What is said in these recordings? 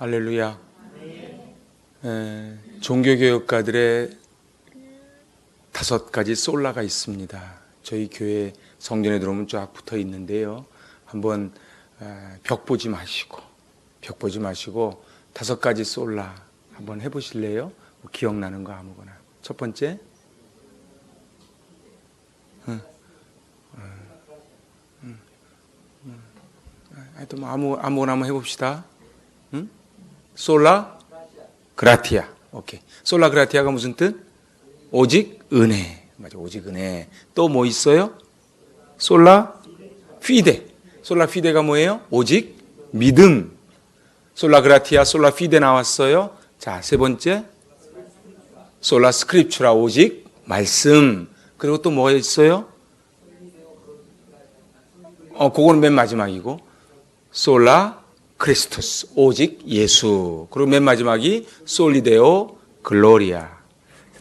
할렐루야. 종교개혁가들의 5가지 솔라가 있습니다. 저희 교회 성전에 들어오면 쫙 붙어 있는데요. 한번 벽 보지 마시고 5가지 솔라 한번 해보실래요? 기억나는 거 아무거나. 첫 번째, 하여튼 아무거나 한번 해봅시다. 솔라 그라티아. 오케이. 솔라 그라티아가 무슨 뜻? 오직 은혜. 맞아, 오직 은혜. 또 뭐 있어요? 솔라 피데. 솔라 피데가 뭐예요? 오직 믿음. 솔라 그라티아, 솔라 피데 나왔어요. 자, 세 번째, 솔라 스크립추라, 오직 말씀. 그리고 또 뭐가 있어요? 그거는 맨 마지막이고, 솔라 크리스토스, 오직 예수. 그리고 맨 마지막이 솔리데오 글로리아.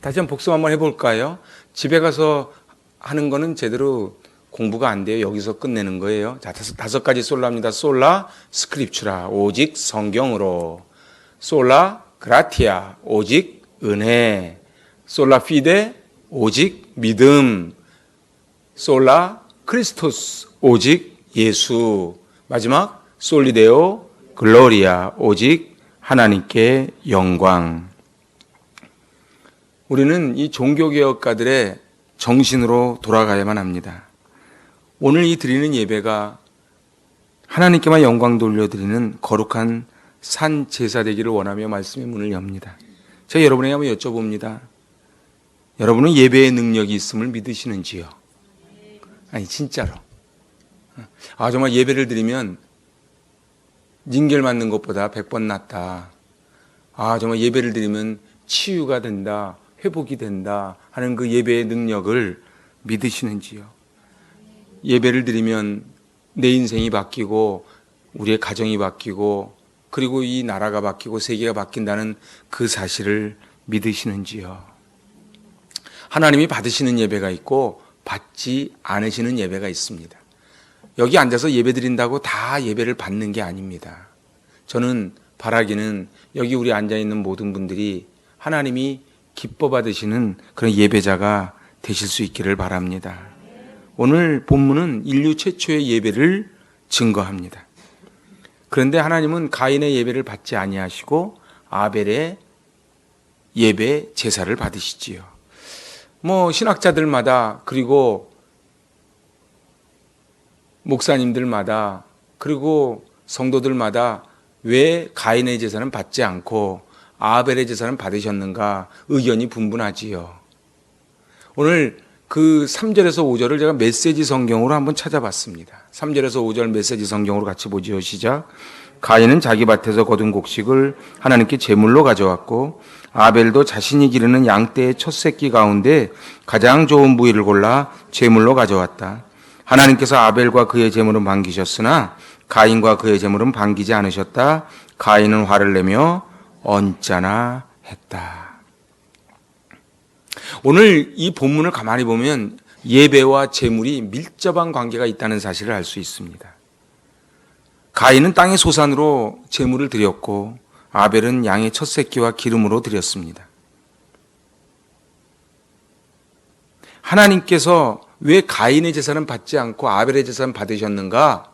다시 한번 복습 한번 해볼까요? 집에 가서 하는 거는 제대로 공부가 안 돼요. 여기서 끝내는 거예요. 자, 5가지 솔라입니다. 솔라 스크립추라, 오직 성경으로. 솔라 그라티아, 오직 은혜. 솔라 피데, 오직 믿음. 솔라 크리스토스, 오직 예수. 마지막 솔리데오 글로리아, 오직 하나님께 영광. 우리는 이 종교개혁가들의 정신으로 돌아가야만 합니다. 오늘 이 드리는 예배가 하나님께만 영광 돌려드리는 거룩한 산 제사 되기를 원하며 말씀의 문을 엽니다. 제가 여러분에게 한번 여쭤봅니다. 여러분은 예배의 능력이 있음을 믿으시는지요? 아니, 진짜로. 정말 예배를 드리면 징계를 맞는 것보다 100번 낫다. 정말 예배를 드리면 치유가 된다, 회복이 된다 하는 그 예배의 능력을 믿으시는지요? 예배를 드리면 내 인생이 바뀌고 우리의 가정이 바뀌고 그리고 이 나라가 바뀌고 세계가 바뀐다는 그 사실을 믿으시는지요? 하나님이 받으시는 예배가 있고 받지 않으시는 예배가 있습니다. 여기 앉아서 예배 드린다고 다 예배를 받는 게 아닙니다. 저는 바라기는 여기 우리 앉아있는 모든 분들이 하나님이 기뻐 받으시는 그런 예배자가 되실 수 있기를 바랍니다. 오늘 본문은 인류 최초의 예배를 증거합니다. 그런데 하나님은 가인의 예배를 받지 아니하시고 아벨의 예배 제사를 받으시지요. 신학자들마다 그리고 목사님들마다 그리고 성도들마다 왜 가인의 제사는 받지 않고 아벨의 제사는 받으셨는가 의견이 분분하지요. 오늘 그 3절에서 5절을 제가 메시지 성경으로 한번 찾아봤습니다. 3절에서 5절 메시지 성경으로 같이 보지요. 시작. 가인은 자기 밭에서 거둔 곡식을 하나님께 제물로 가져왔고 아벨도 자신이 기르는 양떼의 첫 새끼 가운데 가장 좋은 부위를 골라 제물로 가져왔다. 하나님께서 아벨과 그의 제물은 반기셨으나 가인과 그의 제물은 반기지 않으셨다. 가인은 화를 내며 언짢아 했다. 오늘 이 본문을 가만히 보면 예배와 제물이 밀접한 관계가 있다는 사실을 알 수 있습니다. 가인은 땅의 소산으로 제물을 드렸고 아벨은 양의 첫 새끼와 기름으로 드렸습니다. 하나님께서 왜 가인의 제사는 받지 않고 아벨의 제사는 받으셨는가?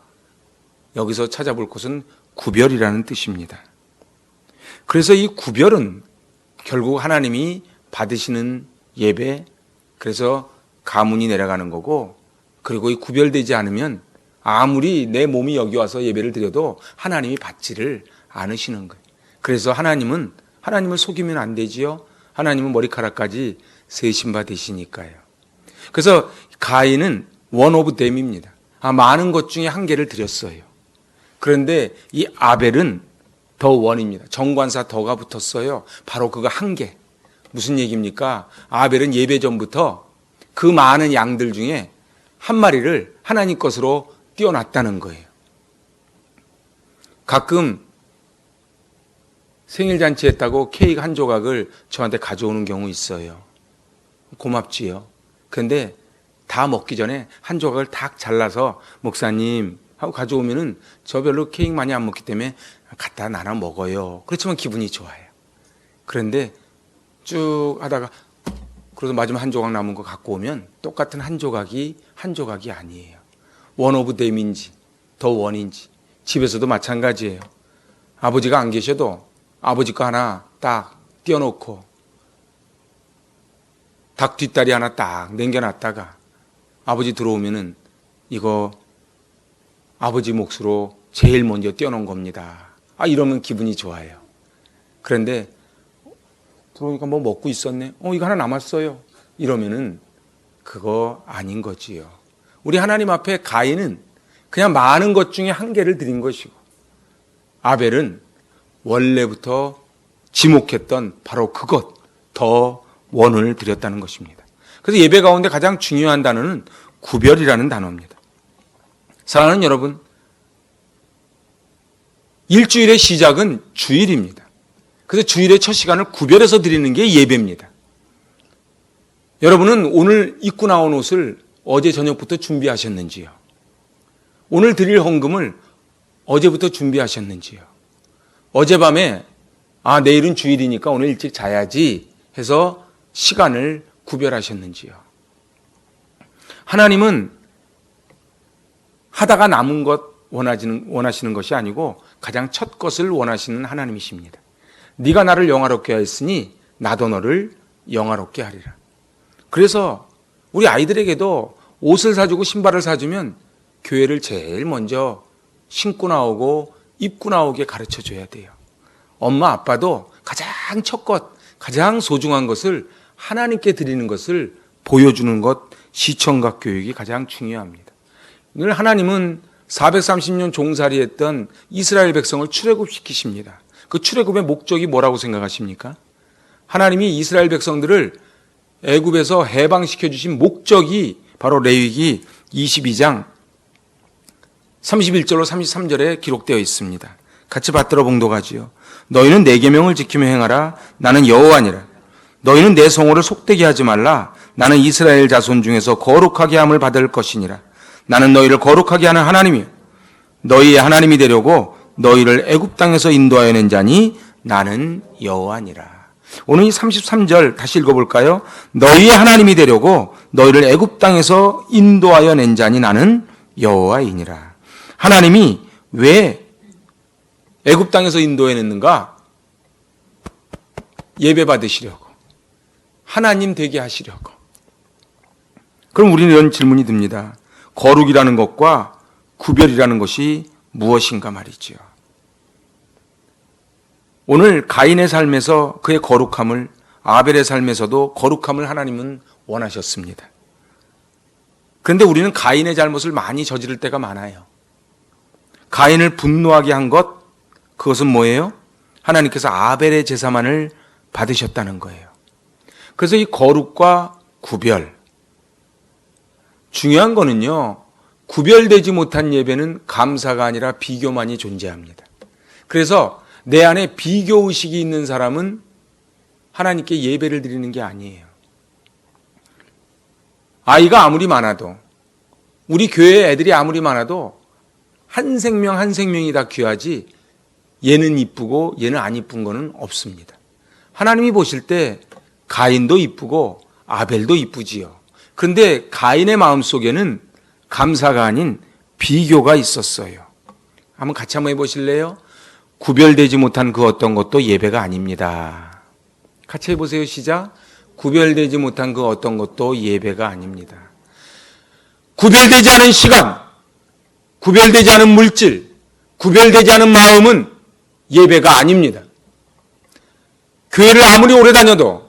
여기서 찾아볼 것은 구별이라는 뜻입니다. 그래서 이 구별은 결국 하나님이 받으시는 예배, 그래서 가문이 내려가는 거고, 그리고 이 구별되지 않으면 아무리 내 몸이 여기 와서 예배를 드려도 하나님이 받지를 않으시는 거예요. 그래서 하나님을 속이면 안 되지요. 하나님은 머리카락까지 세신 바 되시니까요. 그래서 가인은 원 오브 댐입니다. 많은 것 중에 한 개를 드렸어요. 그런데 이 아벨은 더 원입니다. 정관사 더가 붙었어요. 바로 그거 한 개. 무슨 얘기입니까? 아벨은 예배 전부터 그 많은 양들 중에 한 마리를 하나님 것으로 띄워놨다는 거예요. 가끔 생일잔치 했다고 케이크 한 조각을 저한테 가져오는 경우 있어요. 고맙지요. 그런데 다 먹기 전에 한 조각을 탁 잘라서 목사님 하고 가져오면은 저 별로 케이크 많이 안 먹기 때문에 갖다 나눠 먹어요. 그렇지만 기분이 좋아요. 그런데 쭉 하다가 그래서 마지막 한 조각 남은 거 갖고 오면 똑같은 한 조각이 아니에요. 원 오브 댐인지 더 원인지 집에서도 마찬가지예요. 아버지가 안 계셔도 아버지 거 하나 딱 띄워놓고 닭 뒷다리 하나 딱 남겨놨다가 아버지 들어오면은 이거 아버지 몫으로 제일 먼저 띄워놓은 겁니다. 이러면 기분이 좋아요. 그런데 들어오니까 뭐 먹고 있었네. 이거 하나 남았어요. 이러면은 그거 아닌 거지요. 우리 하나님 앞에 가인은 그냥 많은 것 중에 한 개를 드린 것이고 아벨은 원래부터 지목했던 바로 그것 더 원을 드렸다는 것입니다. 그래서 예배 가운데 가장 중요한 단어는 구별이라는 단어입니다. 사랑하는 여러분, 일주일의 시작은 주일입니다. 그래서 주일의 첫 시간을 구별해서 드리는 게 예배입니다. 여러분은 오늘 입고 나온 옷을 어제 저녁부터 준비하셨는지요? 오늘 드릴 헌금을 어제부터 준비하셨는지요? 어젯밤에 내일은 주일이니까 오늘 일찍 자야지 해서 시간을 구별하셨는지요? 하나님은 하다가 남은 것 원하시는 것이 아니고 가장 첫 것을 원하시는 하나님이십니다. 네가 나를 영화롭게 하였으니 나도 너를 영화롭게 하리라. 그래서 우리 아이들에게도 옷을 사주고 신발을 사주면 교회를 제일 먼저 신고 나오고 입고 나오게 가르쳐 줘야 돼요. 엄마 아빠도 가장 첫 것, 가장 소중한 것을 하나님께 드리는 것을 보여주는 것, 시청각 교육이 가장 중요합니다. 늘 하나님은 430년 종살이했던 이스라엘 백성을 출애굽시키십니다. 그 출애굽의 목적이 뭐라고 생각하십니까? 하나님이 이스라엘 백성들을 애굽에서 해방시켜 주신 목적이 바로 레위기 22장 31절로 33절에 기록되어 있습니다. 같이 받들어 봉독하지요. 너희는 내 계명을 지키며 행하라. 나는 여호와니라. 너희는 내 성호를 속되게 하지 말라. 나는 이스라엘 자손 중에서 거룩하게 함을 받을 것이니라. 나는 너희를 거룩하게 하는 하나님이요 너희의 하나님이 되려고 너희를 애굽 땅에서 인도하여 낸 자니 나는 여호와니라. 오늘 이 33절 다시 읽어볼까요? 너희의 하나님이 되려고 너희를 애굽 땅에서 인도하여 낸 자니 나는 여호와이니라. 하나님이 왜 애굽 땅에서 인도해냈는가? 예배 받으시려고, 하나님 되게 하시려고. 그럼 우리는 이런 질문이 듭니다. 거룩이라는 것과 구별이라는 것이 무엇인가 말이지요. 오늘 가인의 삶에서 그의 거룩함을, 아벨의 삶에서도 거룩함을 하나님은 원하셨습니다. 그런데 우리는 가인의 잘못을 많이 저지를 때가 많아요. 가인을 분노하게 한 것, 그것은 뭐예요? 하나님께서 아벨의 제사만을 받으셨다는 거예요. 그래서 이 거룩과 구별, 중요한 거는요, 구별되지 못한 예배는 감사가 아니라 비교만이 존재합니다. 그래서 내 안에 비교의식이 있는 사람은 하나님께 예배를 드리는 게 아니에요. 아이가 아무리 많아도, 우리 교회 애들이 아무리 많아도 한 생명 한 생명이 다 귀하지 얘는 이쁘고 얘는 안 이쁜 거는 없습니다. 하나님이 보실 때 가인도 이쁘고 아벨도 이쁘지요. 그런데 가인의 마음속에는 감사가 아닌 비교가 있었어요. 한번 같이 한번 해보실래요? 구별되지 못한 그 어떤 것도 예배가 아닙니다. 같이 해보세요. 시작. 구별되지 못한 그 어떤 것도 예배가 아닙니다. 구별되지 않은 시간, 구별되지 않은 물질, 구별되지 않은 마음은 예배가 아닙니다. 교회를 아무리 오래 다녀도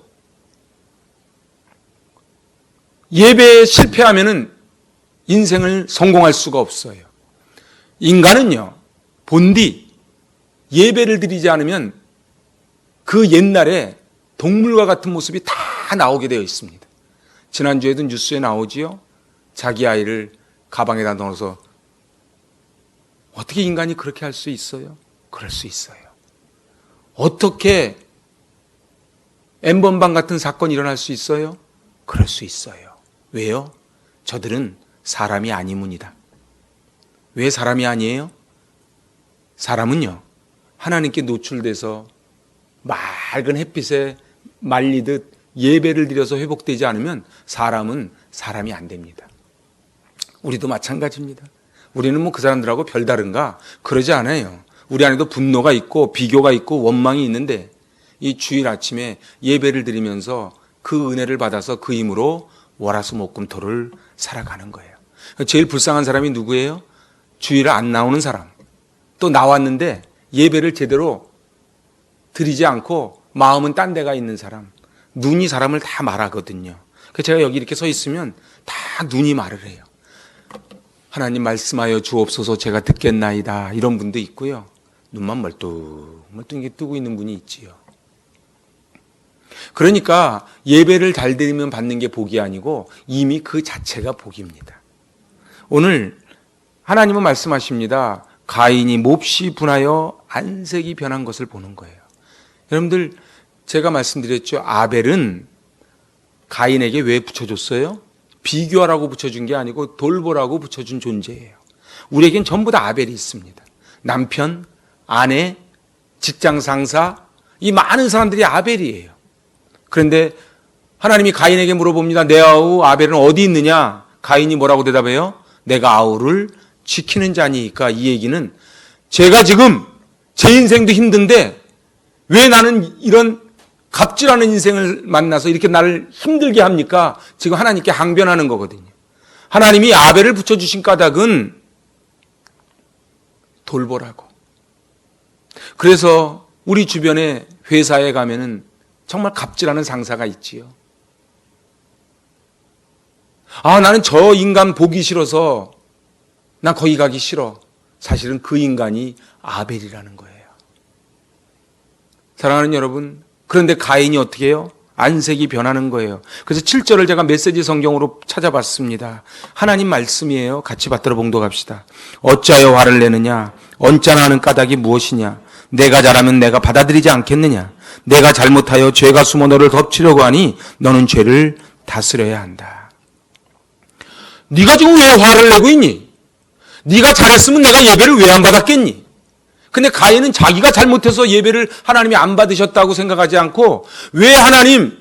예배에 실패하면은 인생을 성공할 수가 없어요. 인간은요, 본디 예배를 드리지 않으면 그 옛날에 동물과 같은 모습이 다 나오게 되어 있습니다. 지난주에도 뉴스에 나오지요. 자기 아이를 가방에다 넣어서 어떻게 인간이 그렇게 할 수 있어요? 그럴 수 있어요. 어떻게 N번방 같은 사건이 일어날 수 있어요? 그럴 수 있어요. 왜요? 저들은 사람이 아니문이다. 왜 사람이 아니에요? 사람은요, 하나님께 노출돼서 맑은 햇빛에 말리듯 예배를 드려서 회복되지 않으면 사람은 사람이 안 됩니다. 우리도 마찬가지입니다. 우리는 뭐 그 사람들하고 별다른가? 그러지 않아요. 우리 안에도 분노가 있고 비교가 있고 원망이 있는데 이 주일 아침에 예배를 드리면서 그 은혜를 받아서 그 힘으로 월화수목금토를 살아가는 거예요. 제일 불쌍한 사람이 누구예요? 주일에 안 나오는 사람. 또 나왔는데 예배를 제대로 드리지 않고 마음은 딴 데가 있는 사람. 눈이 사람을 다 말하거든요. 그래서 제가 여기 이렇게 서 있으면 다 눈이 말을 해요. 하나님 말씀하여 주옵소서 제가 듣겠나이다. 이런 분도 있고요. 눈만 멀뚱멀뚱하게 뜨고 있는 분이 있지요. 그러니까 예배를 잘 드리면 받는 게 복이 아니고 이미 그 자체가 복입니다. 오늘 하나님은 말씀하십니다. 가인이 몹시 분하여 안색이 변한 것을 보는 거예요. 여러분들 제가 말씀드렸죠. 아벨은 가인에게 왜 붙여줬어요? 비교하라고 붙여준 게 아니고 돌보라고 붙여준 존재예요. 우리에겐 전부 다 아벨이 있습니다. 남편, 아내, 직장 상사, 이 많은 사람들이 아벨이에요. 그런데 하나님이 가인에게 물어봅니다. 내 아우 아벨은 어디 있느냐? 가인이 뭐라고 대답해요? 내가 아우를 지키는 자니까. 이 얘기는 제가 지금 제 인생도 힘든데 왜 나는 이런 갑질하는 인생을 만나서 이렇게 나를 힘들게 합니까? 지금 하나님께 항변하는 거거든요. 하나님이 아벨을 붙여주신 까닭은 돌보라고. 그래서 우리 주변에 회사에 가면은 정말 갑질하는 상사가 있지요. 나는 저 인간 보기 싫어서 난 거기 가기 싫어. 사실은 그 인간이 아벨이라는 거예요. 사랑하는 여러분, 그런데 가인이 어떻게 해요? 안색이 변하는 거예요. 그래서 7절을 제가 메시지 성경으로 찾아봤습니다. 하나님 말씀이에요. 같이 받들어 봉독합시다. 어찌하여 화를 내느냐? 언짢아 하는 까닭이 무엇이냐? 내가 잘하면 내가 받아들이지 않겠느냐? 내가 잘못하여 죄가 숨어 너를 덮치려고 하니 너는 죄를 다스려야 한다. 네가 지금 왜 화를 내고 있니? 네가 잘했으면 내가 예배를 왜 안 받았겠니? 근데 가인은 자기가 잘못해서 예배를 하나님이 안 받으셨다고 생각하지 않고 왜 하나님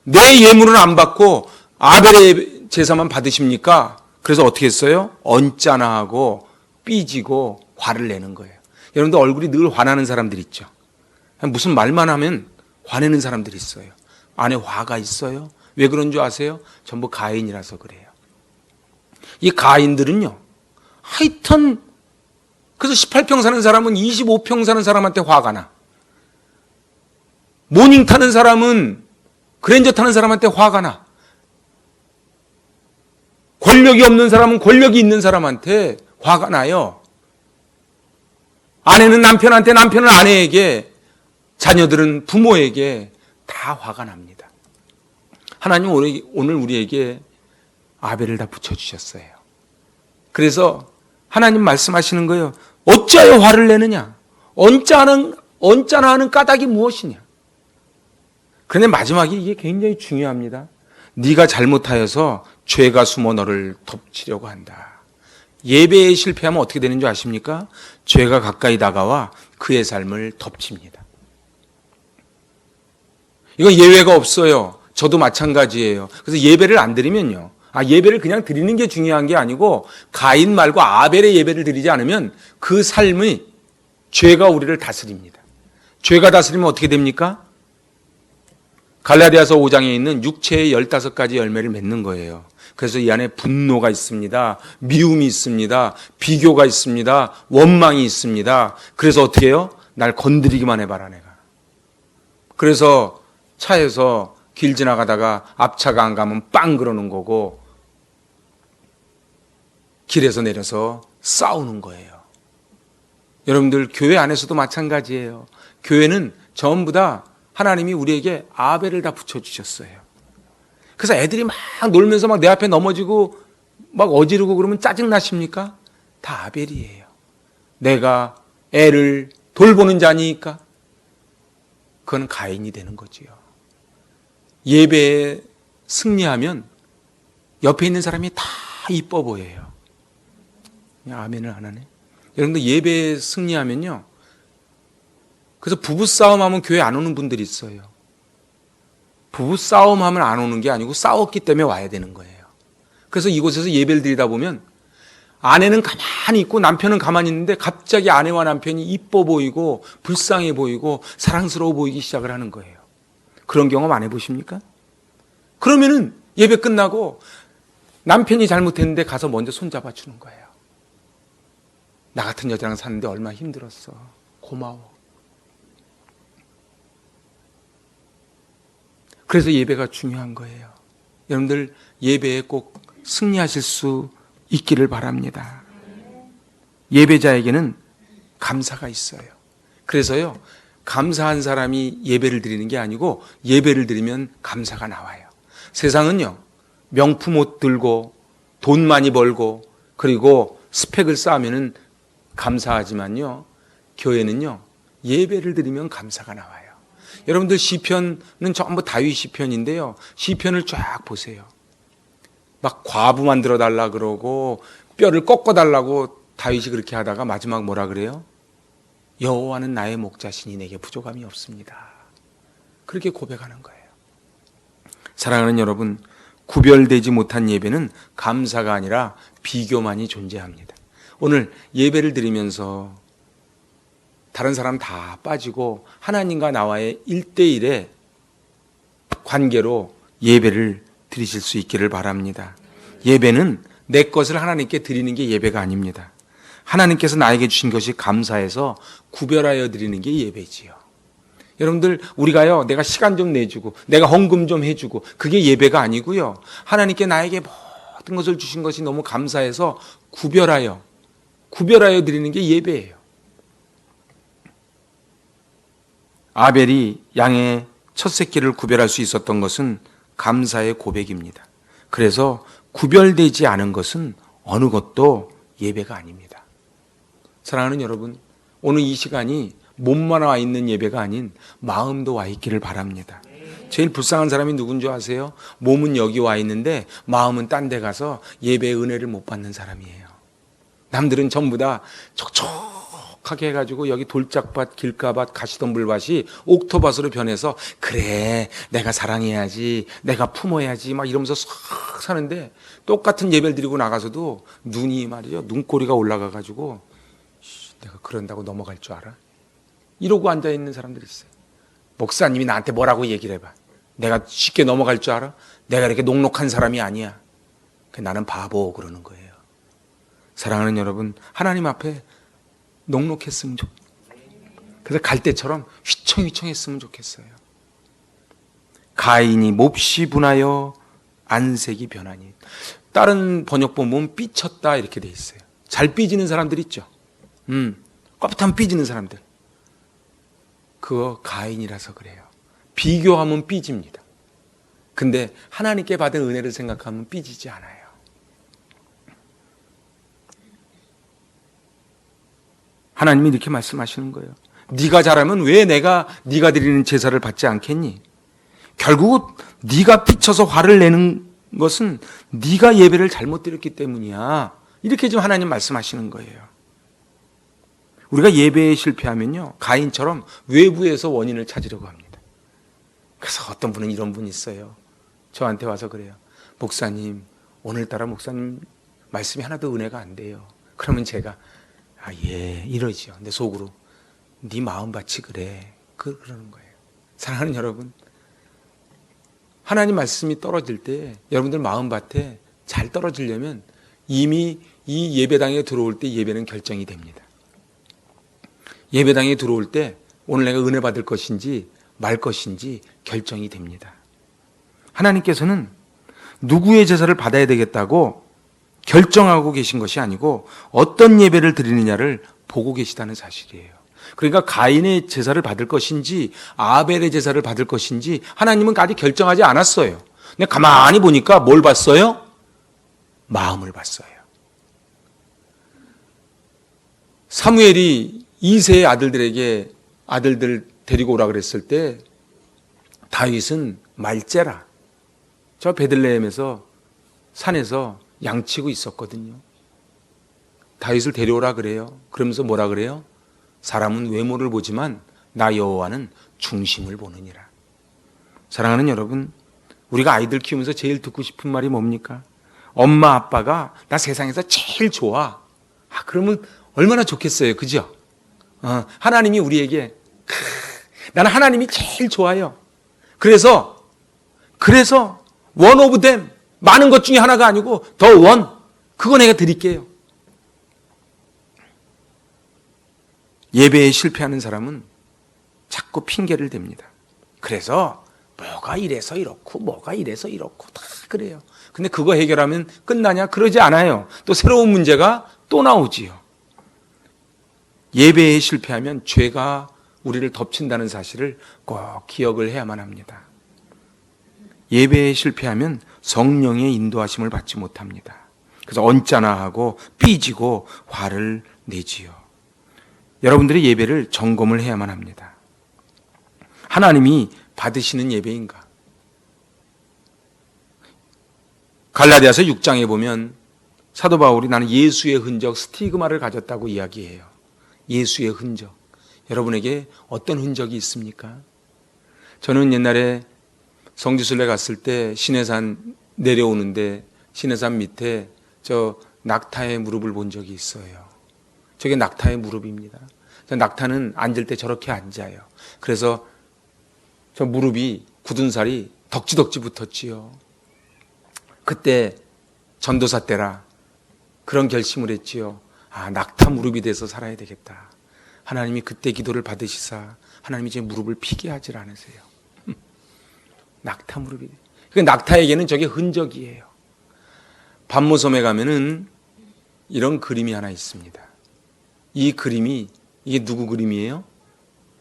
내 예물은 안 받고 아벨의 제사만 받으십니까? 그래서 어떻게 했어요? 언짢아하고 삐지고 화를 내는 거예요. 여러분들 얼굴이 늘 화나는 사람들 있죠. 무슨 말만 하면 화내는 사람들이 있어요. 안에 화가 있어요. 왜 그런 줄 아세요? 전부 가인이라서 그래요. 이 가인들은요. 하여튼 그래서 18평 사는 사람은 25평 사는 사람한테 화가 나. 모닝 타는 사람은 그랜저 타는 사람한테 화가 나. 권력이 없는 사람은 권력이 있는 사람한테 화가 나요. 아내는 남편한테, 남편은 아내에게, 자녀들은 부모에게 다 화가 납니다. 하나님 오늘 우리에게 아벨을 다 붙여주셨어요. 그래서 하나님 말씀하시는 거예요. 어찌하여 화를 내느냐? 언짢아 하는 까닭이 무엇이냐? 그런데 마지막에 이게 굉장히 중요합니다. 네가 잘못하여서 죄가 숨어 너를 덮치려고 한다. 예배에 실패하면 어떻게 되는 줄 아십니까? 죄가 가까이 다가와 그의 삶을 덮칩니다. 이건 예외가 없어요. 저도 마찬가지예요. 그래서 예배를 안 드리면요. 예배를 그냥 드리는 게 중요한 게 아니고 가인 말고 아벨의 예배를 드리지 않으면 그 삶의 죄가 우리를 다스립니다. 죄가 다스리면 어떻게 됩니까? 갈라디아서 5장에 있는 육체의 15가지 열매를 맺는 거예요. 그래서 이 안에 분노가 있습니다. 미움이 있습니다. 비교가 있습니다. 원망이 있습니다. 그래서 어떻게 해요? 날 건드리기만 해봐라 내가. 그래서 차에서 길 지나가다가 앞차가 안 가면 빵 그러는 거고 길에서 내려서 싸우는 거예요. 여러분들 교회 안에서도 마찬가지예요. 교회는 전부 다 하나님이 우리에게 아벨을 다 붙여주셨어요. 그래서 애들이 막 놀면서 막 내 앞에 넘어지고 막 어지르고 그러면 짜증나십니까? 다 아벨이에요. 내가 애를 돌보는 자니까 그건 가인이 되는 거지요. 예배에 승리하면 옆에 있는 사람이 다 이뻐 보여요. 아멘을 안 하네. 여러분들 예배에 승리하면요. 그래서 부부싸움 하면 교회 안 오는 분들이 있어요. 부부싸움 하면 안 오는 게 아니고 싸웠기 때문에 와야 되는 거예요. 그래서 이곳에서 예배를 드리다 보면 아내는 가만히 있고 남편은 가만히 있는데 갑자기 아내와 남편이 이뻐 보이고 불쌍해 보이고 사랑스러워 보이기 시작을 하는 거예요. 그런 경험 안 해보십니까? 그러면은 예배 끝나고 남편이 잘못했는데 가서 먼저 손잡아 주는 거예요. 나 같은 여자랑 사는데 얼마나 힘들었어. 고마워. 그래서 예배가 중요한 거예요. 여러분들 예배에 꼭 승리하실 수 있기를 바랍니다. 예배자에게는 감사가 있어요. 그래서요, 감사한 사람이 예배를 드리는 게 아니고 예배를 드리면 감사가 나와요. 세상은요, 명품 옷 들고 돈 많이 벌고 그리고 스펙을 쌓으면 감사하지만요, 교회는요, 예배를 드리면 감사가 나와요. 여러분들 시편은 전부 다윗 시편인데요. 시편을 쫙 보세요. 막 과부 만들어 달라 그러고 뼈를 꺾어 달라고 다윗이 그렇게 하다가 마지막 뭐라 그래요? 여호와는 나의 목자시니 내게 부족함이 없습니다. 그렇게 고백하는 거예요. 사랑하는 여러분, 구별되지 못한 예배는 감사가 아니라 비교만이 존재합니다. 오늘 예배를 드리면서 다른 사람 다 빠지고 하나님과 나와의 1대1의 관계로 예배를 드리실 수 있기를 바랍니다. 예배는 내 것을 하나님께 드리는 게 예배가 아닙니다. 하나님께서 나에게 주신 것이 감사해서 구별하여 드리는 게 예배지요. 여러분들, 우리가요, 내가 시간 좀 내주고 내가 헌금 좀 해주고 그게 예배가 아니고요, 하나님께 나에게 모든 것을 주신 것이 너무 감사해서 구별하여 드리는 게 예배예요. 아벨이 양의 첫 새끼를 구별할 수 있었던 것은 감사의 고백입니다. 그래서 구별되지 않은 것은 어느 것도 예배가 아닙니다. 사랑하는 여러분, 오늘 이 시간이 몸만 와 있는 예배가 아닌 마음도 와 있기를 바랍니다. 제일 불쌍한 사람이 누군지 아세요? 몸은 여기 와 있는데 마음은 딴 데 가서 예배의 은혜를 못 받는 사람이에요. 남들은 전부 다 촉촉하게 해가지고 여기 돌짝밭, 길가밭, 가시덤불밭이 옥토밭으로 변해서 그래 내가 사랑해야지, 내가 품어야지 막 이러면서 싹 사는데, 똑같은 예배를 드리고 나가서도 눈이 말이죠, 눈꼬리가 올라가가지고 내가 그런다고 넘어갈 줄 알아? 이러고 앉아있는 사람들이 있어요. 목사님이 나한테 뭐라고 얘기를 해봐. 내가 쉽게 넘어갈 줄 알아? 내가 이렇게 녹록한 사람이 아니야. 나는 바보 그러는 거예요. 사랑하는 여러분, 하나님 앞에 녹록했으면 그래서 갈대처럼 휘청휘청했으면 좋겠어요. 가인이 몹시 분하여 안색이 변하니. 다른 번역본 보면 삐쳤다 이렇게 돼 있어요. 잘 삐지는 사람들 있죠. 껍타면 삐지는 사람들. 그거 가인이라서 그래요. 비교하면 삐집니다. 근데 하나님께 받은 은혜를 생각하면 삐지지 않아요. 하나님이 이렇게 말씀하시는 거예요. 네가 잘하면 왜 네가 드리는 제사를 받지 않겠니? 결국 네가 삐쳐서 화를 내는 것은 네가 예배를 잘못 드렸기 때문이야. 이렇게 지금 하나님 말씀하시는 거예요. 우리가 예배에 실패하면요, 가인처럼 외부에서 원인을 찾으려고 합니다. 그래서 어떤 분은 이런 분이 있어요. 저한테 와서 그래요. 목사님, 오늘따라 목사님 말씀이 하나도 은혜가 안 돼요. 그러면 제가 예, 이러지요. 근데 속으로 네 마음밭이 그래. 그러는 거예요. 사랑하는 여러분, 하나님 말씀이 떨어질 때 여러분들 마음밭에 잘 떨어지려면 이미 이 예배당에 들어올 때 예배는 결정이 됩니다. 예배당에 들어올 때 오늘 내가 은혜 받을 것인지 말 것인지 결정이 됩니다. 하나님께서는 누구의 제사를 받아야 되겠다고 결정하고 계신 것이 아니고 어떤 예배를 드리느냐를 보고 계시다는 사실이에요. 그러니까 가인의 제사를 받을 것인지 아벨의 제사를 받을 것인지 하나님은 아직 결정하지 않았어요. 근데 가만히 보니까 뭘 봤어요? 마음을 봤어요. 사무엘이 이세의 아들들 데리고 오라 그랬을 때 다윗은 말제라, 저 베들레헴에서 산에서 양치고 있었거든요. 다윗을 데려오라 그래요. 그러면서 뭐라 그래요? 사람은 외모를 보지만 나 여호와는 중심을 보느니라. 사랑하는 여러분, 우리가 아이들 키우면서 제일 듣고 싶은 말이 뭡니까? 엄마 아빠가 나 세상에서 제일 좋아. 그러면 얼마나 좋겠어요. 그죠? 하나님이 우리에게 나는 하나님이 제일 좋아요. 그래서 원 오브 댐, 많은 것 중에 하나가 아니고 더 원, 그거 내가 드릴게요. 예배에 실패하는 사람은 자꾸 핑계를 댑니다. 그래서 뭐가 이래서 이렇고 뭐가 이래서 이렇고 다 그래요. 근데 그거 해결하면 끝나냐? 그러지 않아요. 또 새로운 문제가 또 나오지요. 예배에 실패하면 죄가 우리를 덮친다는 사실을 꼭 기억을 해야만 합니다. 예배에 실패하면 성령의 인도하심을 받지 못합니다. 그래서 언짢아하고 삐지고 화를 내지요. 여러분들의 예배를 점검을 해야만 합니다. 하나님이 받으시는 예배인가? 갈라디아서 6장에 보면 사도 바울이 나는 예수의 흔적, 스티그마를 가졌다고 이야기해요. 예수의 흔적. 여러분에게 어떤 흔적이 있습니까? 저는 옛날에 성지순례 갔을 때 시내산 내려오는데 시내산 밑에 저 낙타의 무릎을 본 적이 있어요. 저게 낙타의 무릎입니다. 낙타는 앉을 때 저렇게 앉아요. 그래서 저 무릎이 굳은 살이 덕지덕지 붙었지요. 그때 전도사 때라 그런 결심을 했지요. 낙타 무릎이 돼서 살아야 되겠다. 하나님이 그때 기도를 받으시사 하나님이 제 무릎을 피게 하질 않으세요. 낙타 무릎이. 그 낙타에게는 저게 흔적이에요. 반모섬에 가면은 이런 그림이 하나 있습니다. 이 그림이 이게 누구 그림이에요?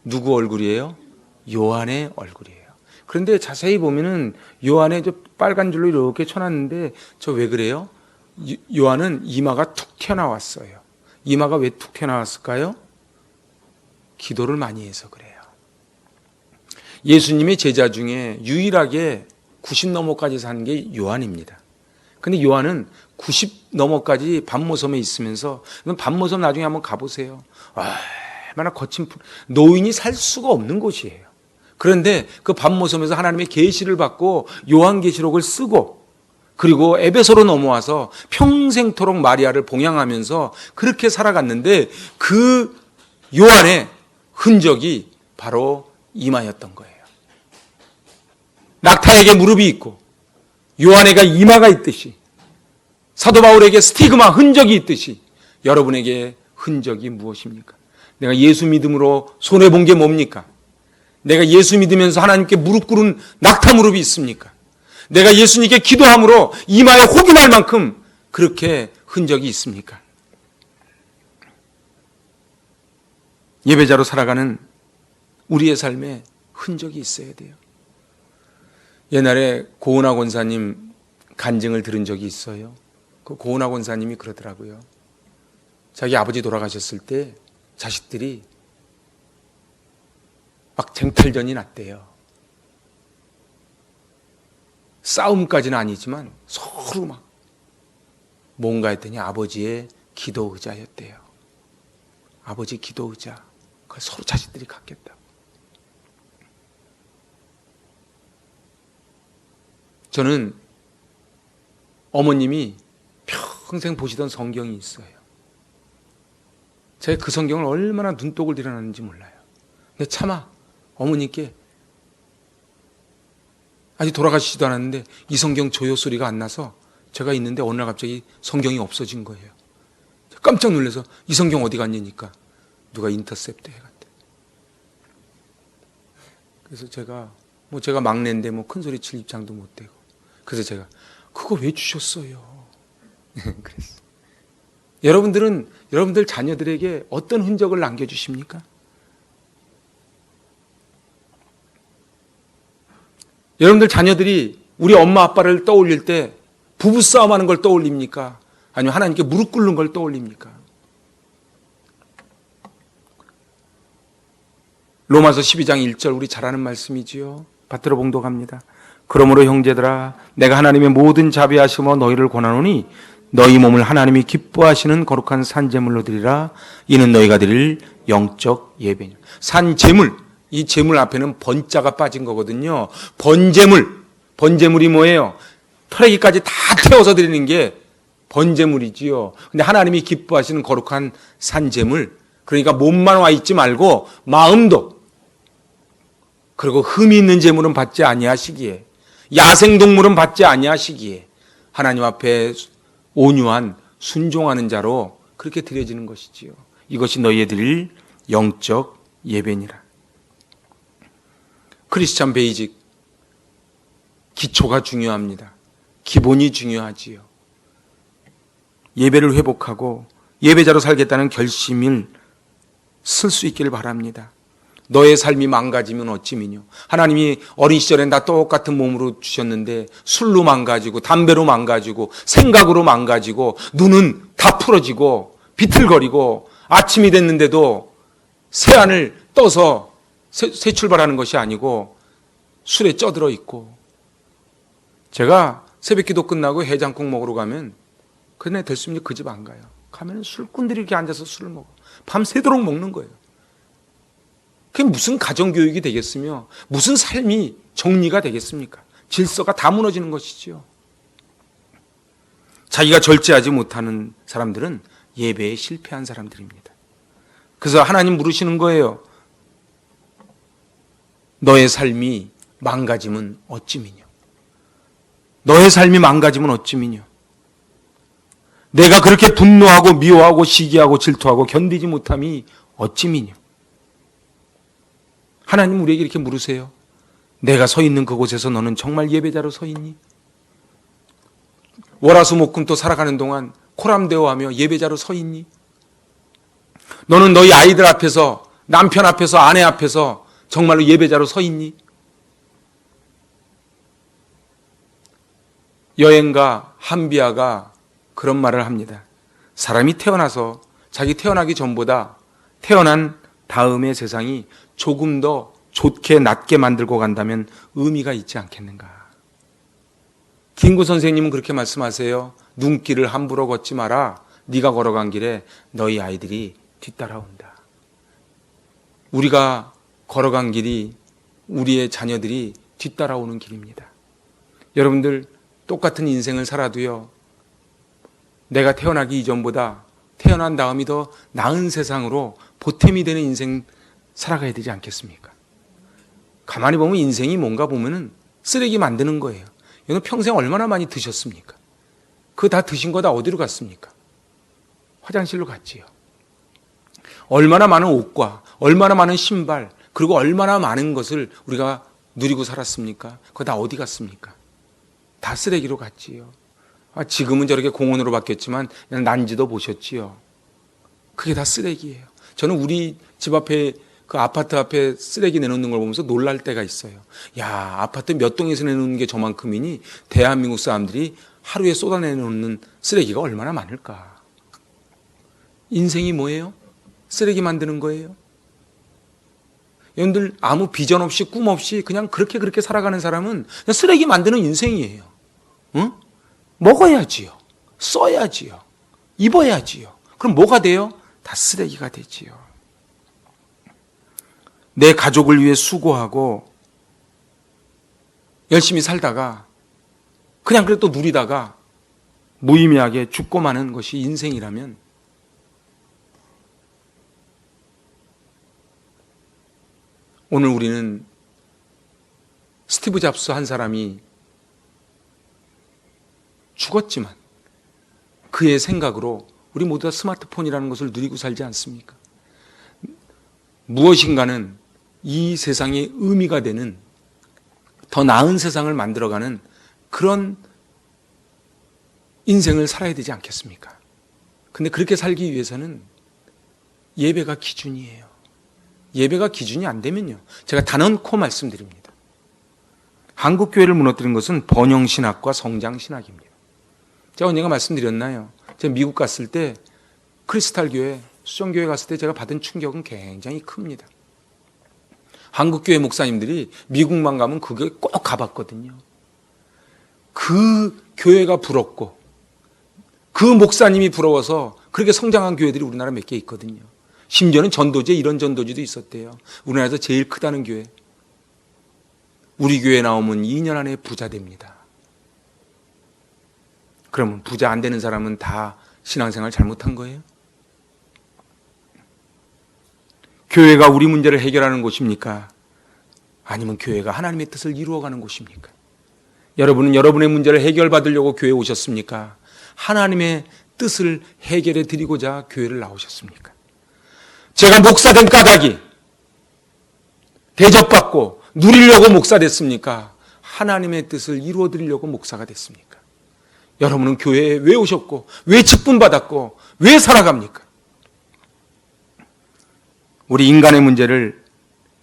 누구 얼굴이에요? 요한의 얼굴이에요. 그런데 자세히 보면은 요한의 저 빨간 줄로 이렇게 쳐놨는데 저 왜 그래요? 요한은 이마가 툭 튀어나왔어요. 이마가 왜 툭 튀어나왔을까요? 기도를 많이 해서 그래요. 예수님의 제자 중에 유일하게 90 넘어까지 사는 게 요한입니다. 근데 요한은 90 넘어까지 반모섬에 있으면서, 반모섬 나중에 한번 가보세요. 얼마나 거친 노인이 살 수가 없는 곳이에요. 그런데 그 반모섬에서 하나님의 계시를 받고 요한계시록을 쓰고 그리고 에베소로 넘어와서 평생토록 마리아를 봉양하면서 그렇게 살아갔는데 그 요한의 흔적이 바로 이마였던 거예요. 낙타에게 무릎이 있고 요한에게 이마가 있듯이 사도 바울에게 스티그마 흔적이 있듯이 여러분에게 흔적이 무엇입니까? 내가 예수 믿음으로 손해본 게 뭡니까? 내가 예수 믿으면서 하나님께 무릎 꿇은 낙타 무릎이 있습니까? 내가 예수님께 기도함으로 이마에 혹이 날 만큼 그렇게 흔적이 있습니까? 예배자로 살아가는 우리의 삶에 흔적이 있어야 돼요. 옛날에 고은하 권사님 간증을 들은 적이 있어요. 그 고은하 권사님이 그러더라고요. 자기 아버지 돌아가셨을 때 자식들이 막 쟁탈전이 났대요. 싸움까지는 아니지만 서로 막 뭔가 했더니 아버지의 기도 의자였대요. 아버지 기도 의자. 그걸 서로 자식들이 갖겠다. 저는 어머님이 평생 보시던 성경이 있어요. 제가 그 성경을 얼마나 눈독을 들여놨는지 몰라요. 근데 차마 어머니께 아직 돌아가시지도 않았는데 이 성경 조요 소리가 안 나서 제가 있는데 어느 날 갑자기 성경이 없어진 거예요. 깜짝 놀라서 이 성경 어디 갔냐니까 누가 인터셉트 해갔대. 그래서 제가 막내인데 큰 소리 칠 입장도 못 되고 그래서 제가 그거 왜 주셨어요? 그랬어요. 여러분들 자녀들에게 어떤 흔적을 남겨주십니까? 여러분들 자녀들이 우리 엄마 아빠를 떠올릴 때 부부싸움하는 걸 떠올립니까? 아니면 하나님께 무릎 꿇는 걸 떠올립니까? 로마서 12장 1절 우리 잘 아는 말씀이지요. 받들어 봉독합니다. 그러므로 형제들아 내가 하나님의 모든 자비하심으로 너희를 권하노니 너희 몸을 하나님이 기뻐하시는 거룩한 산제물로 드리라. 이는 너희가 드릴 영적 예배니. 산제물, 이 제물 앞에는 번자가 빠진 거거든요. 번제물, 번제물이 뭐예요? 털에기까지 다 태워서 드리는 게 번제물이지요. 근데 하나님이 기뻐하시는 거룩한 산제물, 그러니까 몸만 와 있지 말고 마음도, 그리고 흠이 있는 제물은 받지 아니하시기에, 야생동물은 받지 아니하시기에 하나님 앞에 온유한 순종하는 자로 그렇게 드려지는 것이지요. 이것이 너희에 드릴 영적 예배니라. 크리스찬 베이직, 기초가 중요합니다. 기본이 중요하지요. 예배를 회복하고 예배자로 살겠다는 결심을 쓸 수 있기를 바랍니다. 너의 삶이 망가지면 어찌미뇨. 하나님이 어린 시절엔 다 똑같은 몸으로 주셨는데 술로 망가지고 담배로 망가지고 생각으로 망가지고 눈은 다 풀어지고 비틀거리고 아침이 됐는데도 새안을 떠서 새 출발하는 것이 아니고 술에 쪄들어 있고, 제가 새벽기도 끝나고 해장국 먹으러 가면 그네 됐습니다. 그 집 안 가요. 가면 술꾼들이 이렇게 앉아서 술을 먹어. 밤새도록 먹는 거예요. 그게 무슨 가정교육이 되겠으며 무슨 삶이 정리가 되겠습니까? 질서가 다 무너지는 것이지요. 자기가 절제하지 못하는 사람들은 예배에 실패한 사람들입니다. 그래서 하나님 물으시는 거예요. 너의 삶이 망가지면 어찌미뇨. 너의 삶이 망가지면 어찌미뇨. 내가 그렇게 분노하고 미워하고 시기하고 질투하고 견디지 못함이 어찌미뇨. 하나님 우리에게 이렇게 물으세요. 내가 서 있는 그곳에서 너는 정말 예배자로 서 있니? 월화수목금토 살아가는 동안 코람대오하며 예배자로 서 있니? 너는 너희 아이들 앞에서, 남편 앞에서, 아내 앞에서 정말로 예배자로 서 있니? 여행가 한비아가 그런 말을 합니다. 사람이 태어나서 자기 태어나기 전보다 태어난 다음의 세상이 조금 더 좋게 낫게 만들고 간다면 의미가 있지 않겠는가. 김구 선생님은 그렇게 말씀하세요. 눈길을 함부로 걷지 마라. 네가 걸어간 길에 너희 아이들이 뒤따라온다. 우리가 걸어간 길이 우리의 자녀들이 뒤따라오는 길입니다. 여러분들 똑같은 인생을 살아도요, 내가 태어나기 이전보다 태어난 다음이 더 나은 세상으로 보탬이 되는 인생 살아가야 되지 않겠습니까? 가만히 보면 인생이 뭔가 보면은 쓰레기 만드는 거예요. 여러분 평생 얼마나 많이 드셨습니까? 그거 다 드신 거 다 어디로 갔습니까? 화장실로 갔지요. 얼마나 많은 옷과 얼마나 많은 신발, 그리고 얼마나 많은 것을 우리가 누리고 살았습니까? 그거 다 어디 갔습니까? 다 쓰레기로 갔지요. 지금은 저렇게 공원으로 바뀌었지만 난지도 보셨지요. 그게 다 쓰레기예요. 저는 우리 집 앞에 그 아파트 앞에 쓰레기 내놓는 걸 보면서 놀랄 때가 있어요. 야, 아파트 몇 동에서 내놓는 게 저만큼이니 대한민국 사람들이 하루에 쏟아내놓는 쓰레기가 얼마나 많을까. 인생이 뭐예요? 쓰레기 만드는 거예요. 여러분들 아무 비전 없이 꿈 없이 그냥 그렇게 살아가는 사람은 그냥 쓰레기 만드는 인생이에요. 응? 먹어야지요. 써야지요. 입어야지요. 그럼 뭐가 돼요? 다 쓰레기가 되지요. 내 가족을 위해 수고하고 열심히 살다가 그냥 그래도 누리다가 무의미하게 죽고 마는 것이 인생이라면 오늘 우리는 스티브 잡스 한 사람이 죽었지만 그의 생각으로 우리 모두 다 스마트폰이라는 것을 누리고 살지 않습니까? 무엇인가는 이 세상에 의미가 되는 더 나은 세상을 만들어가는 그런 인생을 살아야 되지 않겠습니까? 근데 그렇게 살기 위해서는 예배가 기준이에요. 예배가 기준이 안 되면요, 제가 단언코 말씀드립니다. 한국 교회를 무너뜨린 것은 번영신학과 성장신학입니다. 제가 언젠가 말씀드렸나요? 제가 미국 갔을 때 크리스탈 교회, 수정교회 갔을 때 제가 받은 충격은 굉장히 큽니다. 한국 교회 목사님들이 미국만 가면 그 교회 꼭 가봤거든요. 그 교회가 부럽고 그 목사님이 부러워서 그렇게 성장한 교회들이 우리나라 몇 개 있거든요. 심지어는 전도제, 이런 전도지도 있었대요. 우리나라에서 제일 크다는 교회. 우리 교회 나오면 2년 안에 부자 됩니다. 그러면 부자 안 되는 사람은 다 신앙생활 잘못한 거예요? 교회가 우리 문제를 해결하는 곳입니까? 아니면 교회가 하나님의 뜻을 이루어가는 곳입니까? 여러분은 여러분의 문제를 해결받으려고 교회에 오셨습니까? 하나님의 뜻을 해결해 드리고자 교회를 나오셨습니까? 제가 목사된 까닭이 대접받고 누리려고 목사 됐습니까? 하나님의 뜻을 이루어 드리려고 목사가 됐습니까? 여러분은 교회에 왜 오셨고 왜 직분 받았고 왜 살아갑니까? 우리 인간의 문제를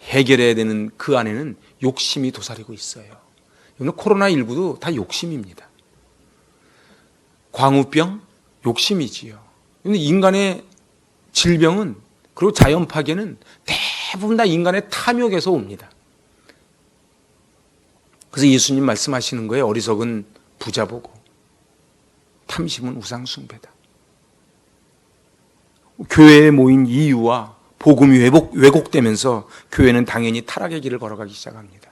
해결해야 되는 그 안에는 욕심이 도사리고 있어요. 이거는 코로나19도 다 욕심입니다. 광우병, 욕심이지요. 근데 인간의 질병은, 그리고 자연 파괴는 대부분 다 인간의 탐욕에서 옵니다. 그래서 예수님 말씀하시는 거예요. 어리석은 부자 보고 탐심은 우상 숭배다. 교회에 모인 이유와 복음이 왜곡되면서 교회는 당연히 타락의 길을 걸어가기 시작합니다.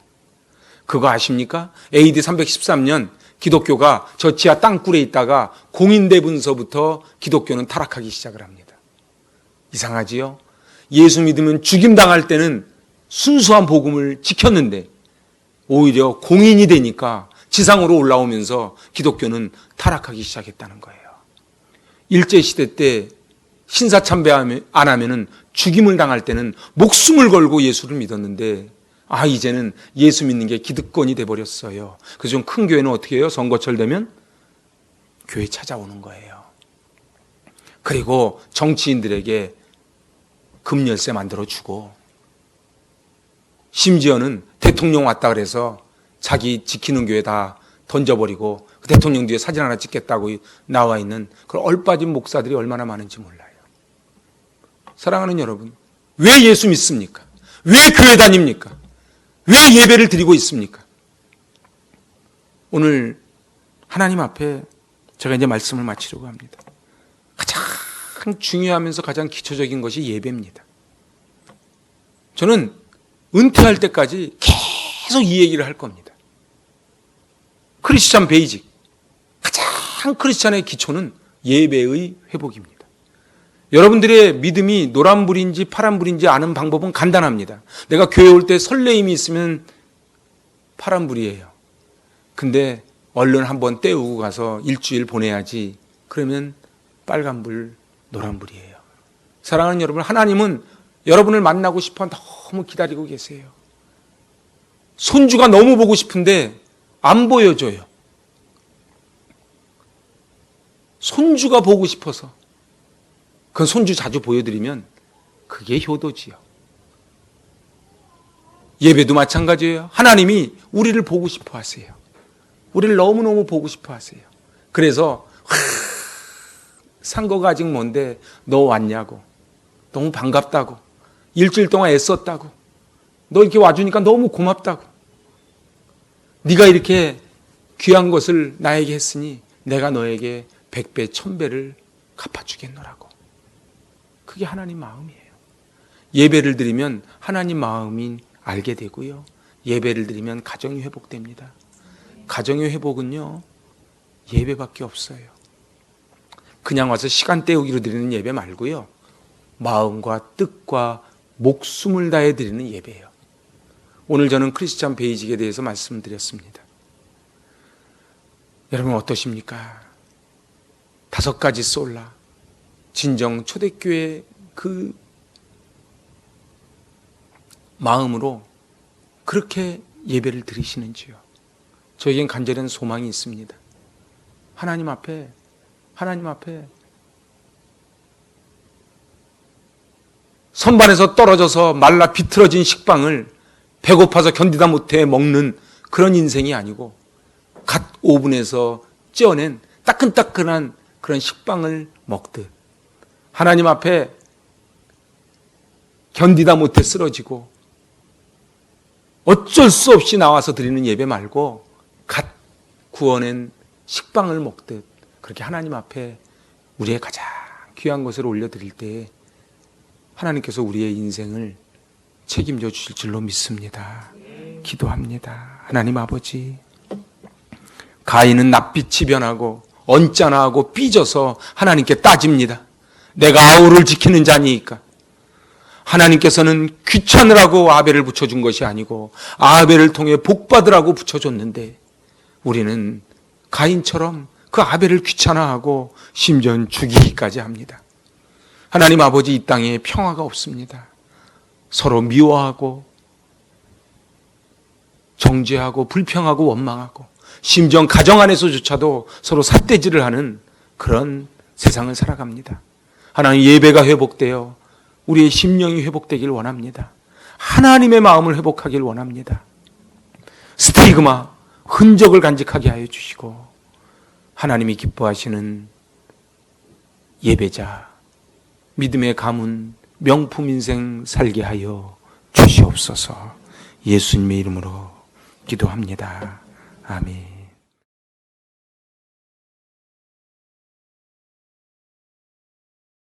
그거 아십니까? AD 313년 기독교가 저 지하 땅굴에 있다가 공인대분서부터 기독교는 타락하기 시작을 합니다. 이상하지요? 예수 믿으면 죽임당할 때는 순수한 복음을 지켰는데 오히려 공인이 되니까 지상으로 올라오면서 기독교는 타락하기 시작했다는 거예요. 일제시대 때 신사참배 안 하면은 죽임을 당할 때는 목숨을 걸고 예수를 믿었는데 이제는 예수 믿는 게 기득권이 돼버렸어요. 그래서 좀 큰 교회는 어떻게 해요? 선거철 되면 교회 찾아오는 거예요. 그리고 정치인들에게 금열쇠 만들어주고 심지어는 대통령 왔다 그래서 자기 지키는 교회 다 던져버리고 그 대통령 뒤에 사진 하나 찍겠다고 나와 있는 그런 얼빠진 목사들이 얼마나 많은지 몰라요. 사랑하는 여러분, 왜 예수 믿습니까? 왜 교회 다닙니까? 왜 예배를 드리고 있습니까? 오늘 하나님 앞에 제가 이제 말씀을 마치려고 합니다. 가장 중요하면서 가장 기초적인 것이 예배입니다. 저는 은퇴할 때까지 계속 이 얘기를 할 겁니다. 크리스찬 베이직, 가장 크리스찬의 기초는 예배의 회복입니다. 여러분들의 믿음이 노란불인지 파란불인지 아는 방법은 간단합니다. 내가 교회 올 때 설레임이 있으면 파란불이에요. 근데 얼른 한번 때우고 가서 일주일 보내야지. 그러면 빨간불, 노란불이에요. 사랑하는 여러분, 하나님은 여러분을 만나고 싶어 너무 기다리고 계세요. 손주가 너무 보고 싶은데 안 보여줘요. 손주가 보고 싶어서. 그 손주 자주 보여드리면 그게 효도지요. 예배도 마찬가지예요. 하나님이 우리를 보고 싶어 하세요. 우리를 너무너무 보고 싶어 하세요. 그래서 상거가 아직 먼데 너 왔냐고, 너무 반갑다고, 일주일 동안 애썼다고, 너 이렇게 와주니까 너무 고맙다고, 네가 이렇게 귀한 것을 나에게 했으니 내가 너에게 100배 1000배를 갚아주겠노라고. 그게 하나님 마음이에요. 예배를 드리면 하나님 마음이 알게 되고요. 예배를 드리면 가정이 회복됩니다. 가정의 회복은요, 예배밖에 없어요. 그냥 와서 시간 때우기로 드리는 예배 말고요, 마음과 뜻과 목숨을 다해 드리는 예배예요. 오늘 저는 크리스찬 베이직에 대해서 말씀드렸습니다. 여러분 어떠십니까? 5가지 솔라, 진정 초대교회 그 마음으로 그렇게 예배를 드리시는지요? 저에겐 간절한 소망이 있습니다. 하나님 앞에 선반에서 떨어져서 말라 비틀어진 식빵을 배고파서 견디다 못해 먹는 그런 인생이 아니고 갓 오븐에서 쪄낸 따끈따끈한 그런 식빵을 먹듯 하나님 앞에 견디다 못해 쓰러지고 어쩔 수 없이 나와서 드리는 예배 말고 갓 구워낸 식빵을 먹듯 그렇게 하나님 앞에 우리의 가장 귀한 것을 올려드릴 때에 하나님께서 우리의 인생을 책임져 주실 줄로 믿습니다. 기도합니다. 하나님 아버지, 가인은 낯빛이 변하고 언짢아하고 삐져서 하나님께 따집니다. 내가 아우를 지키는 자니까. 하나님께서는 귀찮으라고 아벨을 붙여준 것이 아니고 아벨을 통해 복받으라고 붙여줬는데 우리는 가인처럼 그 아벨을 귀찮아하고 심지어 죽이기까지 합니다. 하나님 아버지, 이 땅에 평화가 없습니다. 서로 미워하고 정죄하고 불평하고 원망하고 심지어 가정 안에서조차도 서로 삿대질을 하는 그런 세상을 살아갑니다. 하나님, 예배가 회복되어 우리의 심령이 회복되길 원합니다. 하나님의 마음을 회복하길 원합니다. 스티그마, 흔적을 간직하게 하여 주시고 하나님이 기뻐하시는 예배자, 믿음의 가문, 명품 인생 살게 하여 주시옵소서. 예수님의 이름으로 기도합니다. 아멘.